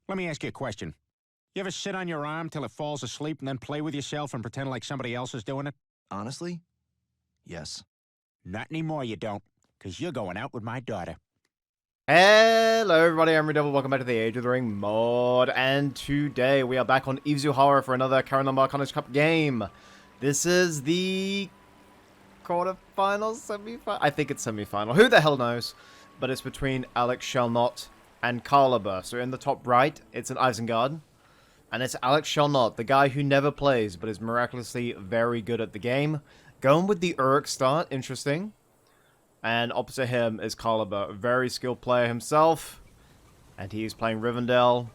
Let me ask you a question. You ever sit on your arm till it falls asleep and then play with yourself and pretend like somebody else is doing it? Honestly, yes. Not anymore, you don't, because you're going out with my daughter. Hello everybody, I'm RuudDevil, welcome back to the Age of the Ring mod, and today we are back on Izuhara for another Karanamba College Cup game. This is the quarterfinal, semi-final? I think it's semi-final, who the hell knows? But it's between Alex Shellnut and Caliber. So in the top right, it's an Isengard, and it's Alex Shellnut, the guy who never plays, but is miraculously very good at the game. Going with the Uruk start, interesting. And opposite him is Caliber, a very skilled player himself. And he's playing Rivendell.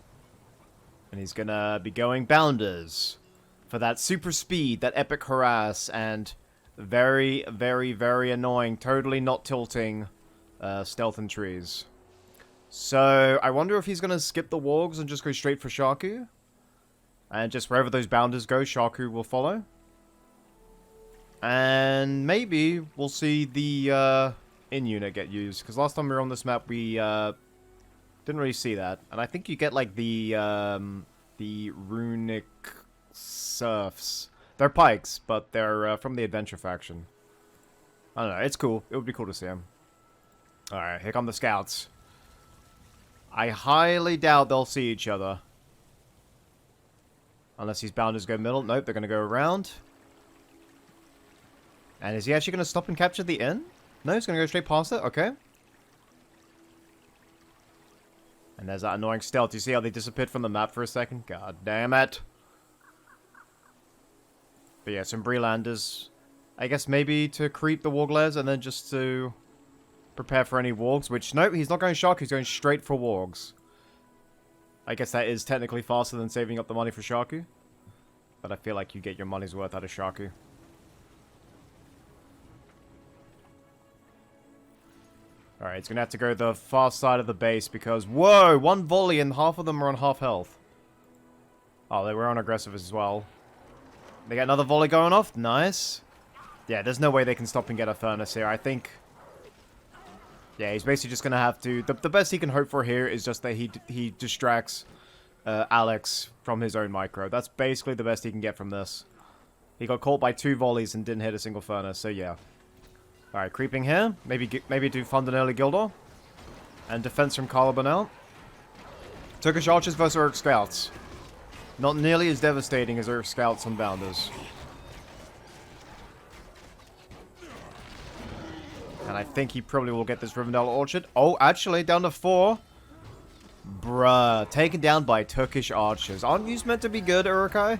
And he's gonna be going Bounders for that super speed, that epic harass, and very, very, very annoying, totally not tilting stealth and trees. So, I wonder if he's gonna skip the wargs and just go straight for Shaku. And just wherever those Bounders go, Shaku will follow. And maybe we'll see the in-unit get used. Because last time we were on this map, we didn't really see that. And I think you get like the runic serfs. They're pikes, but they're from the adventure faction. I don't know, it's cool. It would be cool to see them. Alright, here come the scouts. I highly doubt they'll see each other. Unless these Bounders go middle. Nope, they're going to go around. And is he actually going to stop and capture the inn? No, he's going to go straight past it? Okay. And there's that annoying stealth. You see how they disappeared from the map for a second? God damn it. But yeah, some Brelanders. I guess maybe to creep the Warglaives and then just to prepare for any Wargs. Which, nope, he's not going Shaku. He's going straight for Wargs. I guess that is technically faster than saving up the money for Shaku. But I feel like you get your money's worth out of Shaku. Alright, he's going to have to go the far side of the base because... Whoa! One volley and half of them are on half health. Oh, they were on aggressive as well. They get another volley going off. Nice. Yeah, there's no way they can stop and get a furnace here. I think... Yeah, he's basically just going to have to... The best he can hope for here is just that he distracts Alex from his own micro. That's basically the best he can get from this. He got caught by 2 volleys and didn't hit a single furnace, so yeah. Alright, creeping here. Maybe do fund an early Gildor. And defense from Caliber now. Turkish Archers versus Uruk Scouts. Not nearly as devastating as Uruk Scouts on Bounders. And I think he probably will get this Rivendell Orchard. Oh, actually, down to 4. Bruh, taken down by Turkish Archers. Aren't you meant to be good, Urukai?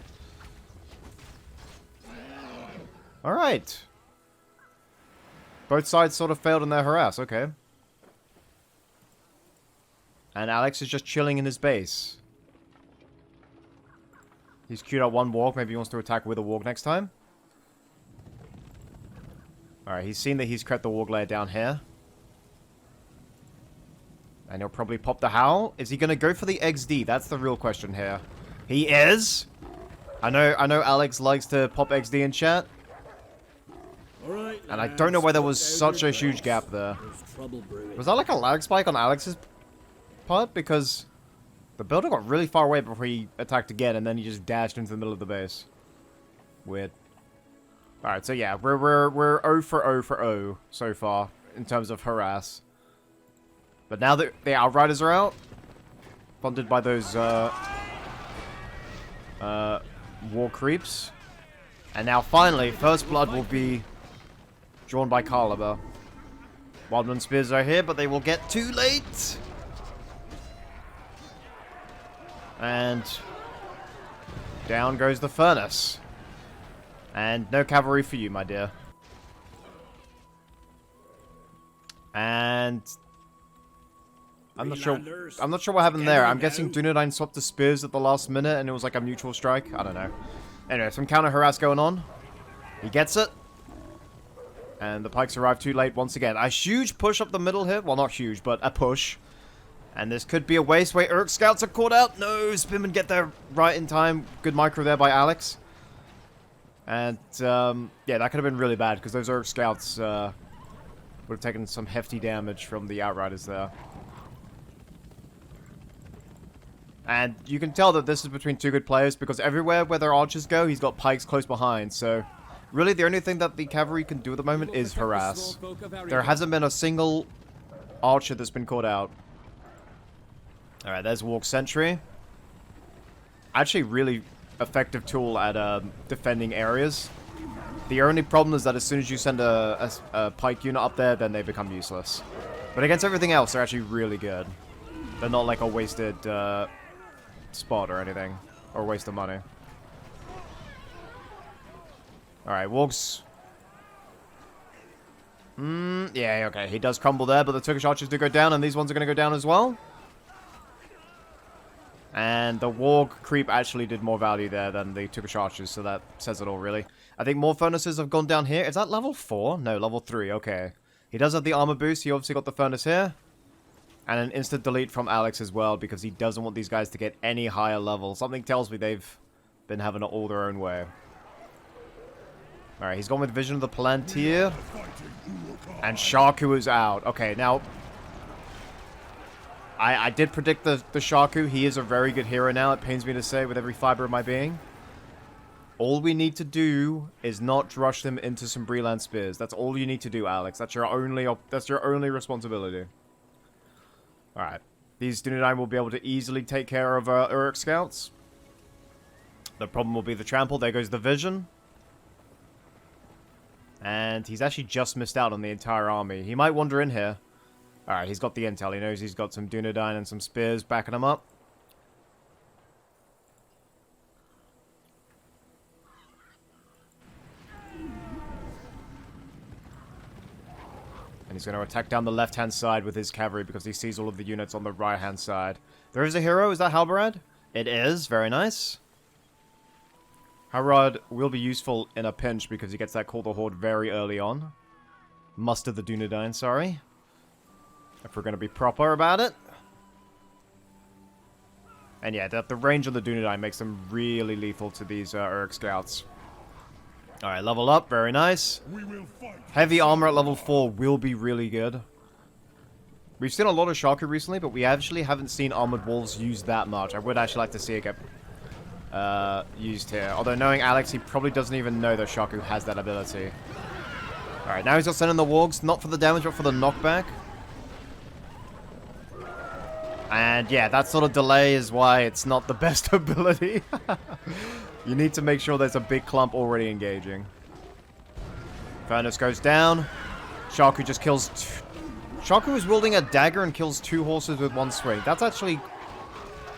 Alright. Both sides sort of failed in their harass, okay. And Alex is just chilling in his base. He's queued up one Warg, maybe he wants to attack with a Warg next time. Alright, he's seen that he's crept the Warg layer down here. And he'll probably pop the Howl. Is he going to go for the XD? That's the real question here. He is! I know Alex likes to pop XD in chat. And I don't know why there was such a huge gap there. Was that like a lag spike on Alex's part? Because the builder got really far away before he attacked again, and then he just dashed into the middle of the base. Weird. Alright, so yeah, we're 0 for 0 for 0 so far in terms of harass. But now that the Outriders are out, funded by those war creeps, and now finally, First Blood will be drawn by Caliber. Wildman Spears are here, but they will get too late. And down goes the Furnace. And no cavalry for you, my dear. And I'm not sure what happened there. I'm guessing Dunedain swapped the spears at the last minute and it was like a mutual strike. I don't know. Anyway, some counter harass going on. He gets it. And the pikes arrive too late once again. A huge push up the middle here. Well, not huge, but a push. And this could be a waste. Wait, Uruk Scouts are caught out. No, Spinman get there right in time. Good micro there by Alex. And, yeah, that could have been really bad. Because those Uruk Scouts would have taken some hefty damage from the Outriders there. And you can tell that this is between two good players because everywhere where their archers go, he's got pikes close behind. So, really, the only thing that the cavalry can do at the moment is harass. There hasn't been a single archer that's been caught out. Alright, there's Walk Sentry. Actually, really effective tool at defending areas. The only problem is that as soon as you send a pike unit up there, then they become useless. But against everything else, they're actually really good. They're not like a wasted spot or anything. Or a waste of money. Alright, Wargs. Yeah, okay. He does crumble there, but the Turkish archers do go down, and these ones are going to go down as well. And the Warg creep actually did more value there than the Turkish archers, so that says it all, really. I think more furnaces have gone down here. Is that level 4? No, level 3, okay. He does have the armor boost. He obviously got the furnace here. And an instant delete from Alex as well, because he doesn't want these guys to get any higher level. Something tells me they've been having it all their own way. Alright, he's gone with Vision of the Palantir. And Shaku is out. Okay, now... I did predict the Shaku. He is a very good hero now. It pains me to say with every fiber of my being. All we need to do is not rush them into some Breland Spears. That's all you need to do, Alex. That's your only responsibility. Alright. These Dunedain will be able to easily take care of Uruk Scouts. The problem will be the Trample. There goes the Vision. And he's actually just missed out on the entire army. He might wander in here. Alright, he's got the intel. He knows he's got some Dunedain and some spears backing him up. And he's going to attack down the left-hand side with his cavalry because he sees all of the units on the right-hand side. There is a hero. Is that Halbarad? It is. Very nice. Halbarad will be useful in a pinch because he gets that Call the Horde very early on. Muster the Dunedain, sorry. If we're going to be proper about it. And yeah, the range of the Dunedain makes them really lethal to these Uruk Scouts. Alright, level up. Very nice. Heavy armor at level 4 will be really good. We've seen a lot of Shaku recently, but we actually haven't seen Armored Wolves used that much. I would actually like to see it get used here. Although knowing Alex, he probably doesn't even know that Shaku has that ability. Alright, now he's got send in the Wargs. Not for the damage, but for the knockback. And yeah, that sort of delay is why it's not the best ability. You need to make sure there's a big clump already engaging. Furnace goes down. Shaku just kills... Shaku is wielding a dagger and kills 2 horses with 1 swing. That's actually...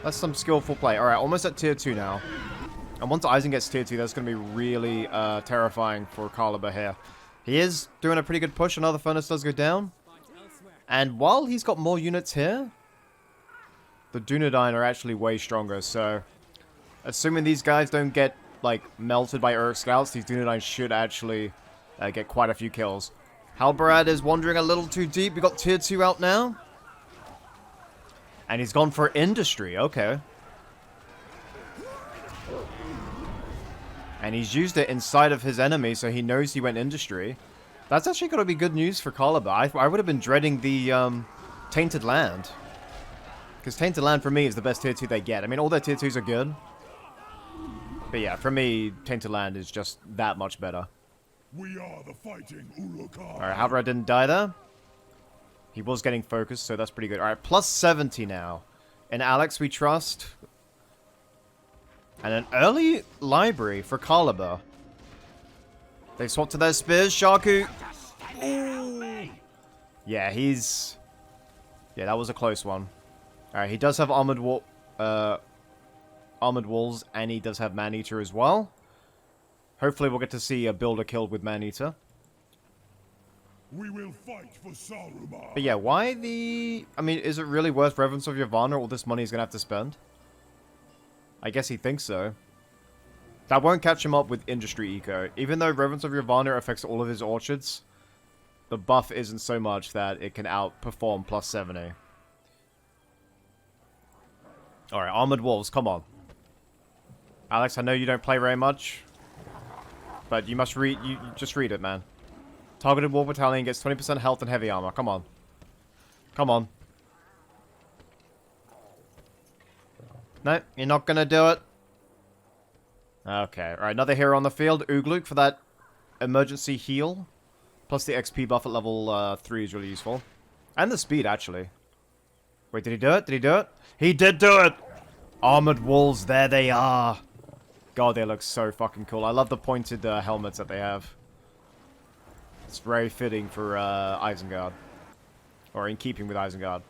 That's some skillful play. Alright, almost at tier 2 now. And once Eisen gets tier 2, that's going to be really terrifying for Caliber here. He is doing a pretty good push. Another furnace does go down. And while he's got more units here... The Dunedain are actually way stronger, so... Assuming these guys don't get, like, melted by Uruk Scouts, these Dunedain should actually get quite a few kills. Halbarad is wandering a little too deep. We got tier 2 out now. And he's gone for industry, okay. And he's used it inside of his enemy, so he knows he went industry. That's actually going to be good news for Caliber. I would have been dreading the Tainted Land. Because Tainted Land, for me, is the best tier 2 they get. I mean, all their tier 2s are good. But yeah, for me, Tainted Land is just that much better. We are the fighting Ulukar. Alright, Halbarad didn't die there. He was getting focused, so that's pretty good. Alright, plus 70 now. In Alex, we trust. And an early library for Caliber. They swapped to their spears. Shaku. Ooh. Yeah, he's... Yeah, that was a close one. Alright, he does have Armored Wolves, and he does have Man-Eater as well. Hopefully we'll get to see a builder killed with Man-Eater. We will fight for Saruman. But yeah, why the... I mean, is it really worth Reverence of Yavanna all this money he's going to have to spend? I guess he thinks so. That won't catch him up with Industry Eco. Even though Reverence of Yavanna affects all of his orchards, the buff isn't so much that it can outperform plus 70. Alright, Armored Wolves, come on. Alex, I know you don't play very much, but you must read, you just read it, man. Targeted War Battalion gets 20% health and heavy armor. Come on. Come on. No, you're not gonna do it. Okay, alright, another hero on the field. Ugluk for that emergency heal. Plus the XP buff at level 3 is really useful. And the speed, actually. Wait, did he do it? Did he do it? He did do it! Armored wolves, there they are. God, they look so fucking cool. I love the pointed helmets that they have. It's very fitting for Isengard. Or in keeping with Isengard.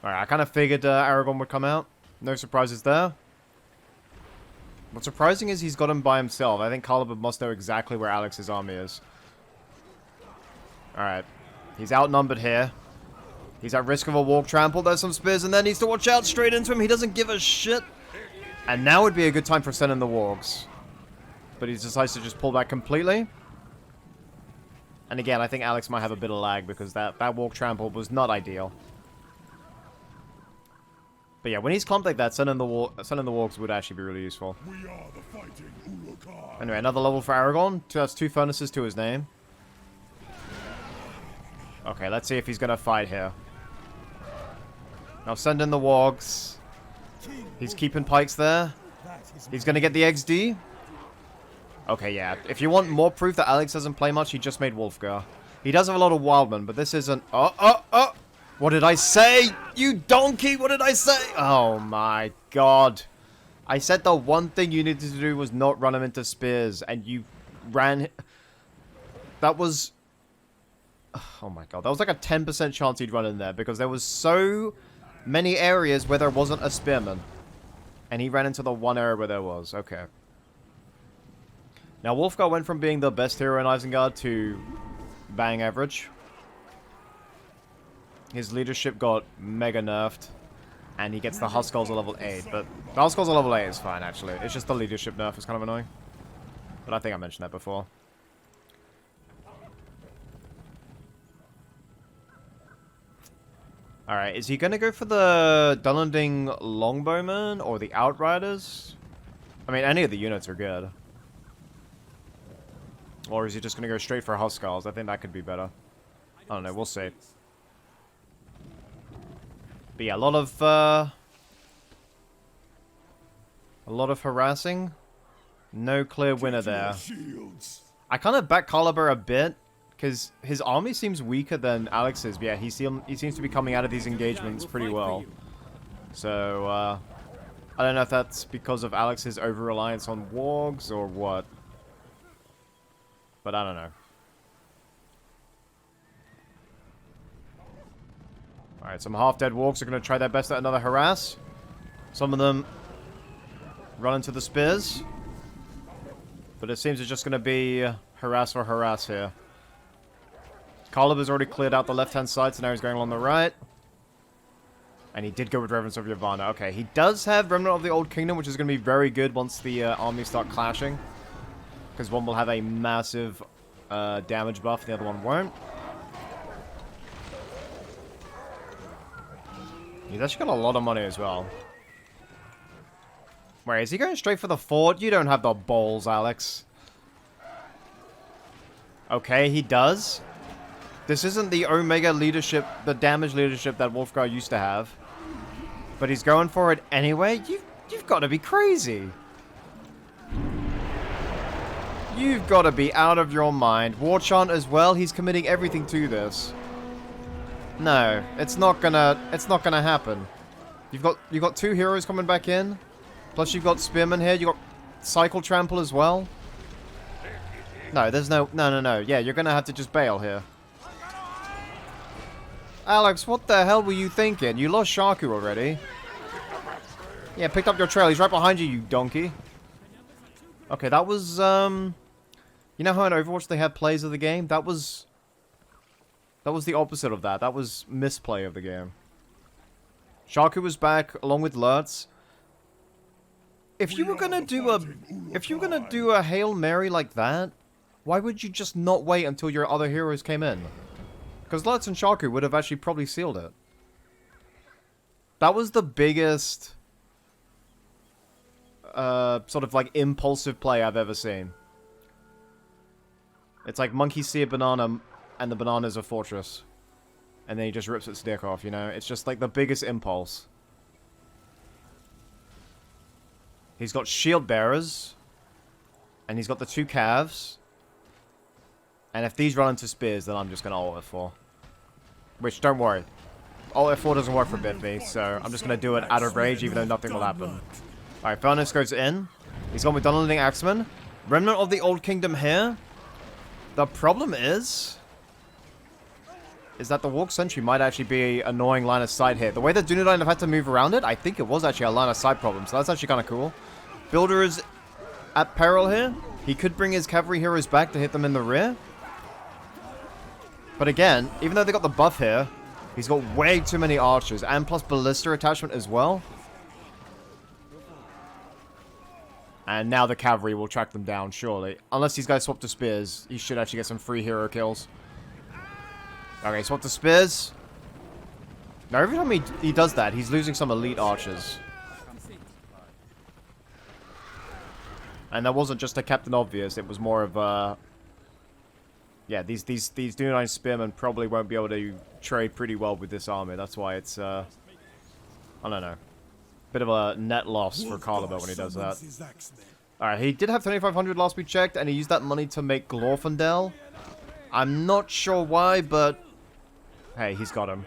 Alright, I kind of figured Aragorn would come out. No surprises there. What's surprising is he's got him by himself. I think Caliban must know exactly where Alex's army is. Alright. He's outnumbered here. He's at risk of a walk trample. There's some spears and then needs to watch out straight into him. He doesn't give a shit. And now would be a good time for sending the wargs. But he decides to just pull back completely. And again, I think Alex might have a bit of lag because that walk trample was not ideal. But yeah, when he's clumped like that, sending the wargs would actually be really useful. We are the fighting Uruk-hai. Anyway, another level for Aragorn. That's 2 furnaces to his name. Okay, let's see if he's gonna fight here. Now send in the wargs. He's keeping pikes there. He's gonna get the XD. Okay, yeah. If you want more proof that Alex doesn't play much, he just made Wolfgar. He does have a lot of Wildman, but this isn't... Oh! What did I say? You donkey! What did I say? Oh my god. I said the one thing you needed to do was not run him into spears, and you ran... That was... Oh my god. That was like a 10% chance he'd run in there, because there was so many areas where there wasn't a spearman. And he ran into the one area where there was. Okay. Now, Wolfgar went from being the best hero in Isengard to bang average. His leadership got mega nerfed. And he gets the Huskulls at level 8. But the Huskulls at level 8 is fine, actually. It's just the leadership nerf is kind of annoying. But I think I mentioned that before. Alright, is he going to go for the Dunlending Longbowmen or the Outriders? I mean, any of the units are good. Or is he just going to go straight for Huskulls? I think that could be better. I don't know, we'll see. But yeah, a lot of harassing. No clear winner there. I kind of back Caliber a bit, because his army seems weaker than Alex's. But yeah, he seems to be coming out of these engagements pretty well. So, I don't know if that's because of Alex's over-reliance on wargs or what. But I don't know. Alright, some half-dead wargs are going to try their best at another harass. Some of them run into the spears. But it seems it's just going to be harass or harass here. Caliber's already cleared out the left-hand side, so now he's going along the right. And he did go with Reverence of Yavanna. Okay, he does have Remnant of the Old Kingdom, which is going to be very good once the armies start clashing. Because one will have a massive damage buff, the other one won't. He's actually got a lot of money as well. Wait, is he going straight for the fort? You don't have the balls, Alex. Okay, he does. This isn't the Omega leadership, the damage leadership that Wolfgar used to have. But he's going for it anyway? You've got to be crazy. You've got to be out of your mind. War Chant as well, he's committing everything to this. No, it's not gonna happen. You've got 2 heroes coming back in. Plus you've got Spearman here, you've got Cycle Trample as well. No, there's no. Yeah, you're gonna have to just bail here. Alex, what the hell were you thinking? You lost Shaku already. Yeah, picked up your trail. He's right behind you, you donkey. Okay, that was, you know how in Overwatch they had plays of the game? That was the opposite of that. That was misplay of the game. Shaku was back along with Lurtz. If you were gonna do a Hail Mary like that, why would you just not wait until your other heroes came in? Because Lurtz and Shaku would have actually probably sealed it. That was the biggest sort of like impulsive play I've ever seen. It's like monkeys see a banana and the banana's a fortress. And then he just rips its dick off, you know? It's just like the biggest impulse. He's got shield bearers. And he's got the 2 calves. And if these run into spears, then I'm just going to ult F4. Which, don't worry. Ult F4 doesn't work for BFME, so I'm just going to do it out of rage, even though nothing will happen. Alright, Furnace goes in. He's got McDonalding Axeman. Remnant of the Old Kingdom here. The problem is that the Walk Sentry might actually be an annoying line of sight here. The way that Dunedain have had to move around it, I think it was actually a line of sight problem, so that's actually kind of cool. Builder is at peril here. He could bring his cavalry heroes back to hit them in the rear. But again, even though they got the buff here, he's got way too many archers, and plus ballista attachment as well. And now the cavalry will track them down, surely. Unless these guys swap to spears, he should actually get some free hero kills. Okay, swap to spears. Now, every time he does that, he's losing some elite archers. And that wasn't just a Captain Obvious, it was more of a... Yeah, these Dunedain spearmen probably won't be able to trade pretty well with this army. That's why it's, I don't know. Bit of a net loss for Caliber when he does that. Alright, he did have 2,500 last we checked, and he used that money to make Glorfindel. I'm not sure why, but... Hey, he's got him.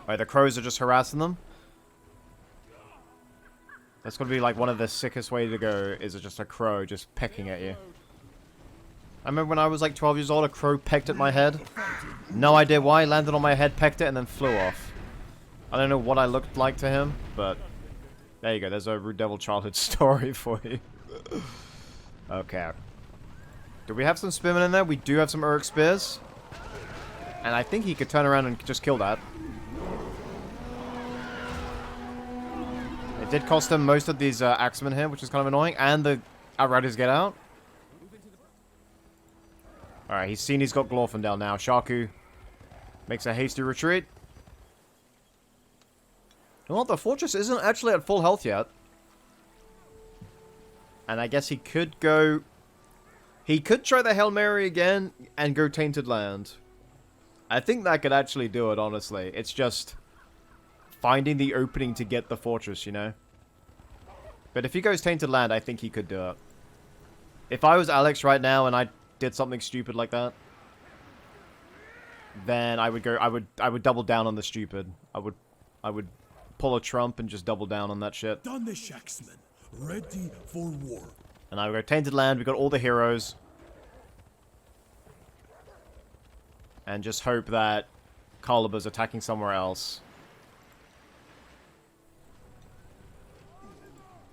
Alright, the crows are just harassing them. That's gonna be like one of the sickest ways to go, is just a crow just pecking at you. I remember when I was like 12 years old, a crow pecked at my head. No idea why, landed on my head, pecked it, and then flew off. I don't know what I looked like to him, but... There you go, there's a RuudDevil childhood story for you. Okay. Do we have some spearmen in there? We do have some Uruk spears. And I think he could turn around and just kill that. It did cost him most of these axemen here, which is kind of annoying. And the Outriders get out. Alright, he's seen he's got Glorfindel now. Shaku makes a hasty retreat. Well, the fortress isn't actually at full health yet. And I guess he could go... He could try the Hail Mary again and go Tainted Land. I think that could actually do it, honestly. It's just finding the opening to get the fortress, you know? But if he goes Tainted Land, I think he could do it. If I was Alex right now and I did something stupid like that, then I would go... I would double down on the stupid. I would pull a Trump and just double down on that shit. Done the Shaxman. Ready for war. And now we go Tainted Land, we got all the heroes. And just hope that Caliber's attacking somewhere else.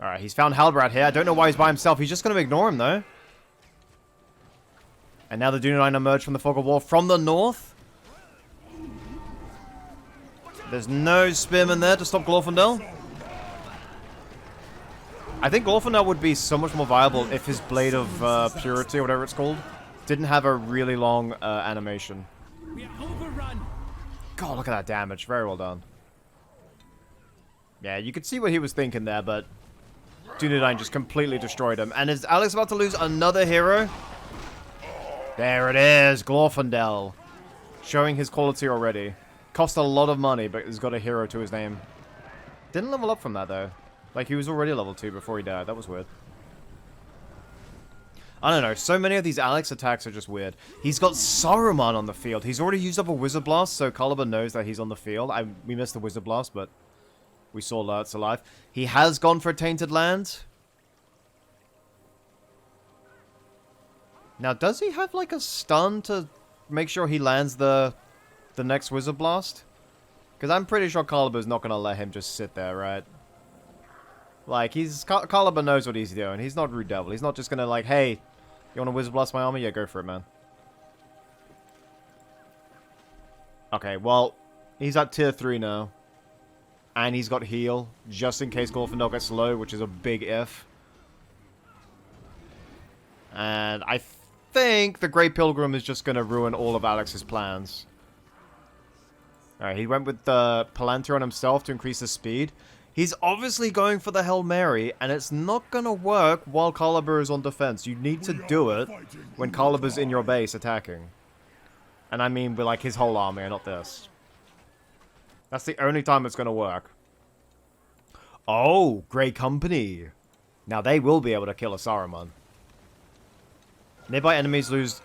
Alright, he's found Halbrad here. I don't know why he's by himself. He's just going to ignore him, though. And now the Dunedain emerge from the Fog of War from the north. There's no spearmen there to stop Glorfindel. I think Glorfindel would be so much more viable if his Blade of Purity, or whatever it's called, didn't have a really long animation. We are overrun. God, look at that damage. Very well done. Yeah, you could see what he was thinking there, but Dunedain just completely destroyed him. And is Alex about to lose another hero? There it is, Glorfindel. Showing his quality already. Cost a lot of money, but he's got a hero to his name. Didn't level up from that, though. Like, he was already level 2 before he died. That was weird. I don't know. So many of these Alex attacks are just weird. He's got Saruman on the field. He's already used up a Wizard Blast, so Caliber knows that he's on the field. We missed the Wizard Blast, but we saw Lurtz alive. He has gone for a Tainted Land. Now, does he have, like, a stun to make sure he lands the next Wizard Blast? Because I'm pretty sure Caliber's not going to let him just sit there, right? Like, Caliber knows what he's doing. He's not RuudDevil. He's not just going to, like, hey, you want to Wizard Blast my army? Yeah, go for it, man. Okay, well, he's at tier 3 now. And he's got heal, just in case Glorfindel gets low, which is a big if. And I think the Grey Pilgrim is just going to ruin all of Alex's plans. Alright, he went with the Palantir on himself to increase his speed. He's obviously going for the Hail Mary, and it's not going to work while Caliber is on defense. You need to do it when Caliber's in your base attacking. And I mean with, like, his whole army, not this. That's the only time it's going to work. Oh, Grey Company. Now they will be able to kill a Saruman. Nearby enemies lose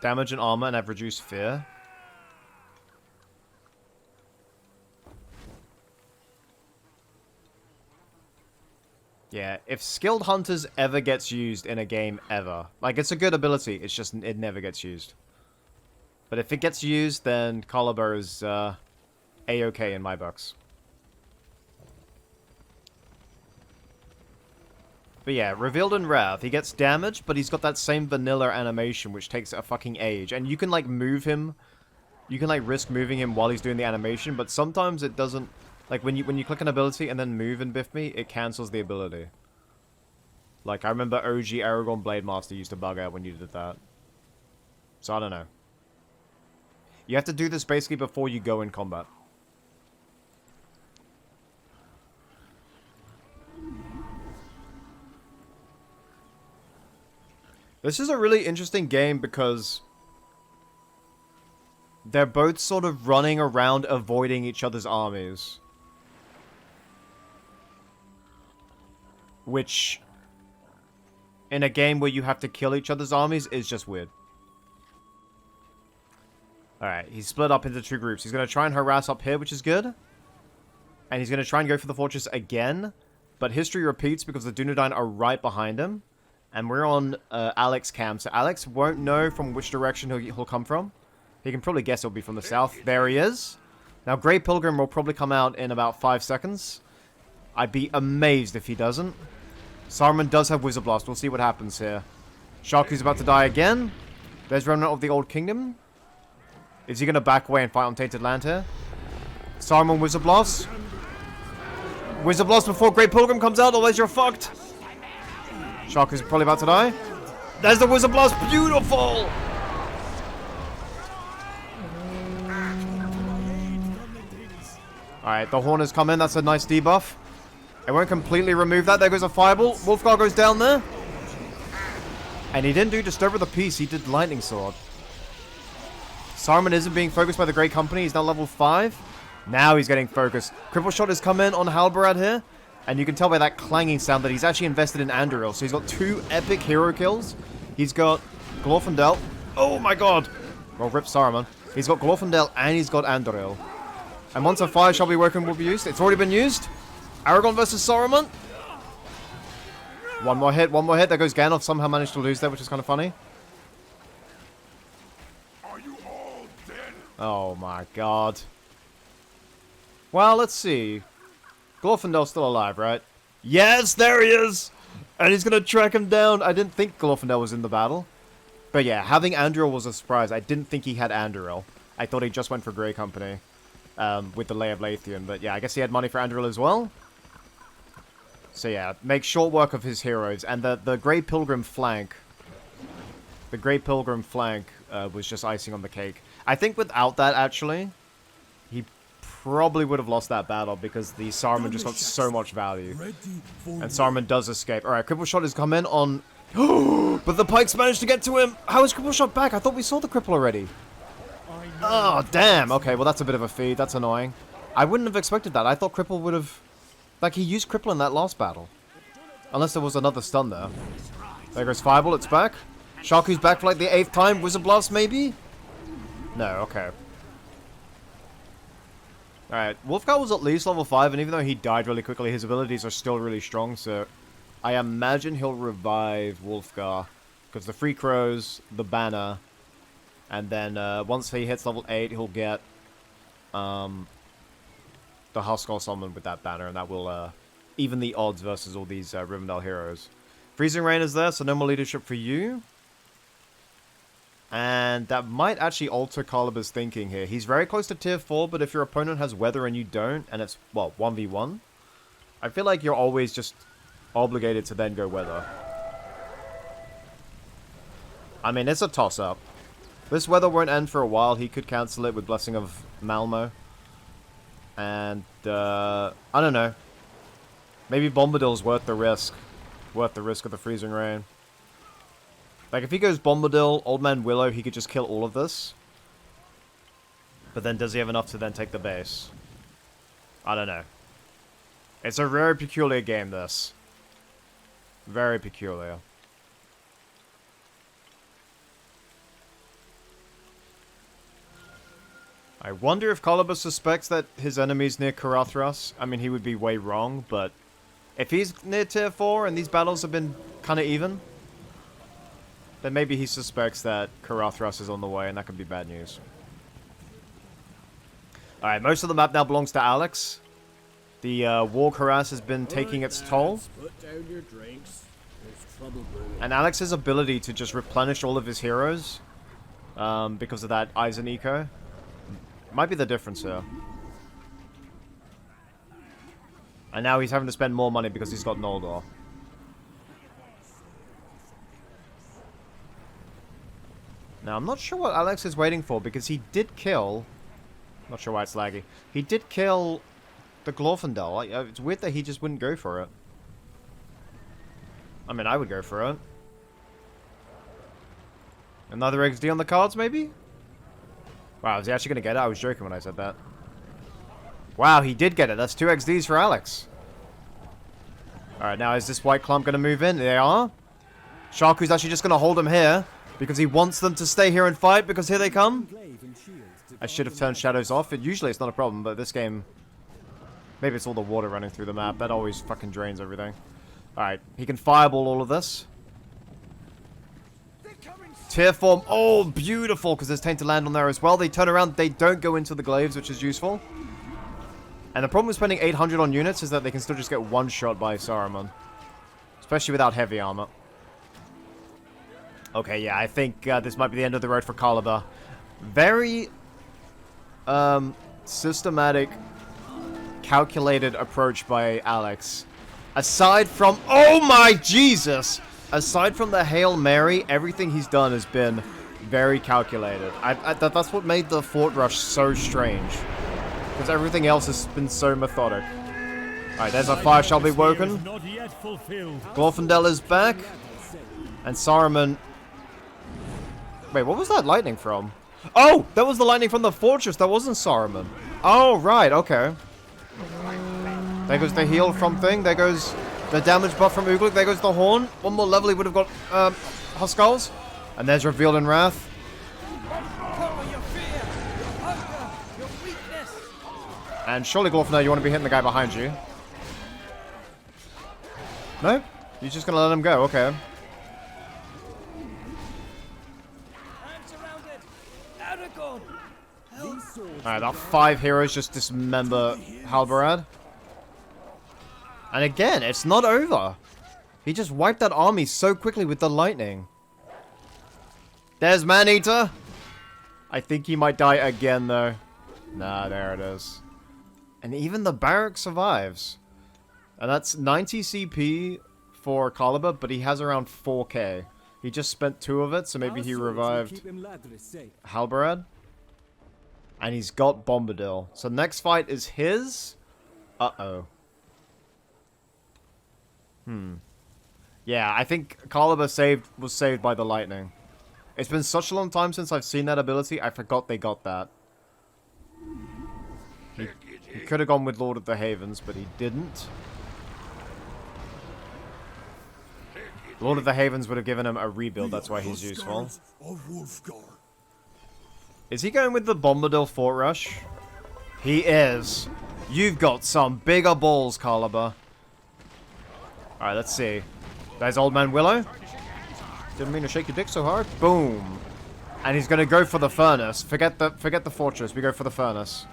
damage and armor and have reduced fear. Yeah, if Skilled Hunters ever gets used in a game ever, like it's a good ability, it's just it never gets used. But if it gets used, then Caliber is A-okay in my books. But yeah, Revealed in Wrath, he gets damage, but he's got that same vanilla animation, which takes a fucking age. And you can, like, move him. You can, like, risk moving him while he's doing the animation, but sometimes it doesn't. Like, when you click an ability and then move in BFME, it cancels the ability. Like, I remember OG Aragorn Blade Master used to bug out when you did that. So, I don't know. You have to do this basically before you go in combat. This is a really interesting game because they're both sort of running around avoiding each other's armies. Which, in a game where you have to kill each other's armies, is just weird. Alright, he's split up into two groups. He's going to try and harass up here, which is good. And he's going to try and go for the fortress again. But history repeats because the Dunedain are right behind him. And we're on Alex's camp, so Alex won't know from which direction he'll come from. He can probably guess it'll be from the south. There he is. Now, Grey Pilgrim will probably come out in about 5 seconds. I'd be amazed if he doesn't. Saruman does have Wizard Blast. We'll see what happens here. Sharku's about to die again. There's Remnant of the Old Kingdom. Is he going to back away and fight on Tainted Land here? Saruman Wizard Blast. Wizard Blast before Grey Pilgrim comes out, otherwise you're fucked. Sharku's probably about to die. There's the Wizard Blast. Beautiful! Alright, the Horn has come in. That's a nice debuff. It won't completely remove that. There goes a Fireball. Wolfgar goes down there. And he didn't do Disturber of the Peace. He did Lightning Sword. Saruman isn't being focused by the Grey Company. He's now level 5. Now he's getting focused. Cripple Shot has come in on Halbarad here. And you can tell by that clanging sound that he's actually invested in Anduril. So he's got 2 epic hero kills. He's got Glorfindel. Oh my god. Well, rip Saruman. He's got Glorfindel and he's got Anduril. And once a fire shall be woken will be used. It's already been used. Aragorn versus Saruman. One more hit, one more hit. There goes Gandalf. Somehow managed to lose there, which is kind of funny. Are you all dead? Oh my god. Well, let's see. Glorfindel's still alive, right? Yes, there he is! And he's gonna track him down. I didn't think Glorfindel was in the battle. But yeah, having Anduril was a surprise. I didn't think he had Anduril. I thought he just went for Grey Company. With the Lay of Lathian. But yeah, I guess he had money for Anduril as well. So yeah, make short work of his heroes. And the Grey Pilgrim flank... The Grey Pilgrim flank was just icing on the cake. I think without that, actually, he probably would have lost that battle because the Saruman just got so much value. And Saruman does escape. Alright, Cripple Shot has come in on... But the pikes managed to get to him! How is Cripple Shot back? I thought we saw the cripple already. Oh, damn! Okay, well that's a bit of a feed. That's annoying. I wouldn't have expected that. I thought Cripple would have... Like, he used Cripple in that last battle. Unless there was another stun there. There goes Fireball, it's back. Sharku's back for like the 8th time. Wizard Blast, maybe? No, okay. Alright, Wolfgar was at least level 5, and even though he died really quickly, his abilities are still really strong, so... I imagine he'll revive Wolfgar. Because the Free Crows, the Banner, and then once he hits level 8, he'll get the Huskar Summon with that banner, and that will even the odds versus all these Rivendell heroes. Freezing Rain is there, so no more leadership for you. And that might actually alter Caliber's thinking here. He's very close to tier 4, but if your opponent has weather and you don't, and it's, well, 1v1, I feel like you're always just obligated to then go weather. I mean, it's a toss-up. This weather won't end for a while. He could cancel it with Blessing of Malmo. And, I don't know. Maybe Bombadil's worth the risk. Worth the risk of the Freezing Rain. Like, if he goes Bombadil, Old Man Willow, he could just kill all of this. But then does he have enough to then take the base? I don't know. It's a very peculiar game, this. Very peculiar. I wonder if Caliber suspects that his enemy's near Karathras. I mean, he would be way wrong, but if he's near tier 4 and these battles have been kind of even, then maybe he suspects that Karathras is on the way, and that could be bad news. Alright, most of the map now belongs to Alex. The Warg Harass has been taking its toll. Put down your drinks. There's trouble brewing. And Alex's ability to just replenish all of his heroes, because of that Eisen Eco, might be the difference here. And now he's having to spend more money because he's got Noldor. Now, I'm not sure what Alex is waiting for, because he did kill... Not sure why it's laggy. He did kill the Glorfindel. It's weird that he just wouldn't go for it. I mean, I would go for it. Another XD on the cards, maybe? Wow, is he actually going to get it? I was joking when I said that. Wow, he did get it. That's 2 XDs for Alex. Alright, now is this white clump going to move in? They are. Sharku's actually just going to hold him here, because he wants them to stay here and fight, because here they come. I should have turned shadows off. Usually it's not a problem, but this game... Maybe it's all the water running through the map. That always fucking drains everything. Alright, he can fireball all of this. Tier form. Oh, beautiful, because there's Tainted Land on there as well. They turn around. They don't go into the glaives, which is useful. And the problem with spending 800 on units is that they can still just get one shot by Saruman. Especially without heavy armor. Okay, yeah, I think this might be the end of the road for Caliber. Very... systematic, calculated approach by Alex. Aside from... Oh my Jesus! Aside from the Hail Mary, everything he's done has been very calculated. That's what made the Fort Rush so strange. Because everything else has been so methodic. Alright, there's a fire shall be woken. Glorfindel is back. And Saruman... Wait, what was that lightning from? Oh! That was the lightning from the fortress. That wasn't Saruman. Oh, right. Okay. There goes the heal from thing. There goes the damage buff from Ooglik. There goes the horn. One more level, he would have got Huskarls. And there's Revealed in Wrath. And surely, Glorfindel, you want to be hitting the guy behind you. No? You're just going to let him go. Okay. Alright, that 5 heroes just dismember Halbarad. And again, it's not over. He just wiped that army so quickly with the lightning. There's Maneater. I think he might die again, though. Nah, there it is. And even the barrack survives. And that's 90 CP for Caliber, but he has around 4k. He just spent 2 of it, so maybe he revived Halbarad. And he's got Bombadil. So next fight is his. Uh-oh. Yeah, I think Caliber was saved by the lightning. It's been such a long time since I've seen that ability, I forgot they got that. He could have gone with Lord of the Havens, but he didn't. Lord of the Havens would have given him a rebuild, that's why he's useful. Is he going with the Bombadil Fort Rush? He is. You've got some bigger balls, Caliber. Alright, let's see. There's Old Man Willow. Didn't mean to shake your dick so hard. Boom. And he's gonna go for the furnace. Forget the fortress. We go for the furnace.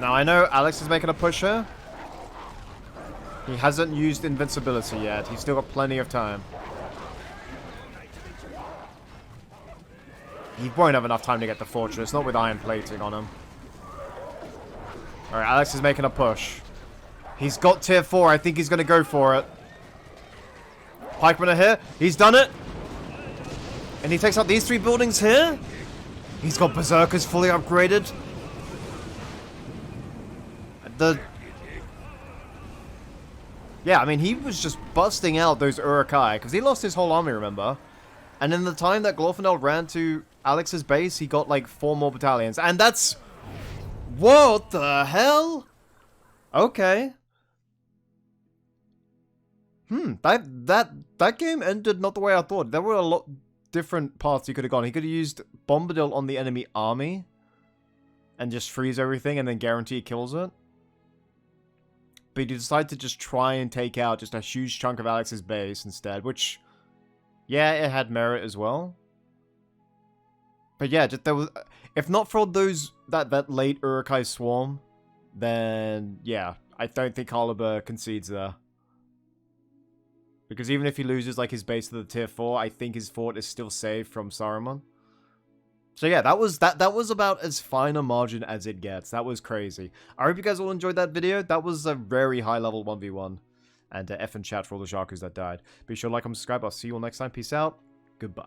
Now, I know Alex is making a push here. He hasn't used invincibility yet. He's still got plenty of time. He won't have enough time to get the fortress, not with iron plating on him. Alright, Alex is making a push. He's got tier 4. I think he's going to go for it. Pikemen are here. He's done it. And he takes out these 3 buildings here. He's got Berserkers fully upgraded. Yeah, I mean, he was just busting out those Urukai, because he lost his whole army, remember? And in the time that Glorfindel ran to Alex's base, he got like 4 more battalions. And that's... What the hell? Okay. That game ended not the way I thought. There were a lot different paths he could have gone. He could have used Bombadil on the enemy army and just freeze everything and then guarantee he kills it. But he decided to just try and take out just a huge chunk of Alex's base instead, which, yeah, it had merit as well. But yeah, just there was, if not for those that late Uruk-hai swarm, then yeah, I don't think Caliber concedes there. Because even if he loses like his base to the tier 4, I think his fort is still saved from Saruman. So yeah, that was about as fine a margin as it gets. That was crazy. I hope you guys all enjoyed that video. That was a very high level 1v1. And F in chat for all the Shakus that died. Be sure to like and subscribe. I'll see you all next time. Peace out. Goodbye.